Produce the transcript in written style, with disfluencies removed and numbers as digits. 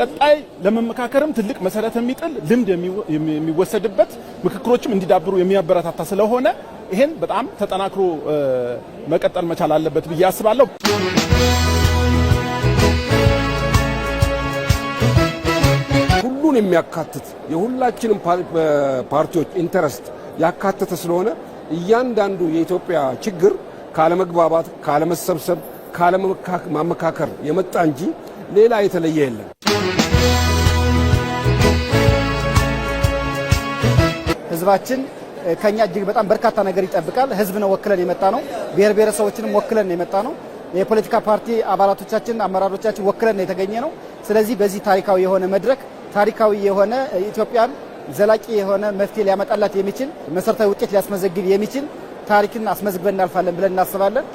ለቀጣይ ለመመካከርም ትልቅ መሰረት የሚጥል ልምድ የሚወሰድበት ምክክሮችም እንዲዳብሩ የሚያበረታታ ስለሆነ ይሄን በጣም ተጠናክሮ መቀጠል መቻል አለበት ብዬ አስባለሁ። ሁሉን የሚያካትት የሁላችንም ፓርቲዎች ኢንተረስት ያካተተ ስለሆነ እያንዳንዱ የኢትዮጵያ ችግር ካለመግባባት፣ ካለመሰብሰብ፣ ካለማመካከር የመጣ እንጂ ሌላ የተለየ የለም። ህዝባችን ከኛ እጅግ በጣም በርካታ ነገር ይጠብቃል። ህዝብ ነው ወክለን የመጣ ነው። ብሔር ብሔረሰቦችንም ወክለን የመጣ ነው። የፖለቲካ ፓርቲ አባላቶቻችን፣ አመራሮቻችን ወክለን የተገኘ ነው። ስለዚህ በዚህ ታሪካዊ የሆነ መድረክ ታሪካዊ የሆነ ኢትዮጵያን ዘላቂ የሆነ መፍትሄ ሊያመጣላት የሚችል መሰረታዊ ውጤት ሊያስመዘግብ የሚችል ታሪክን አስመዝግበን እናልፋለን ብለን እናስባለን።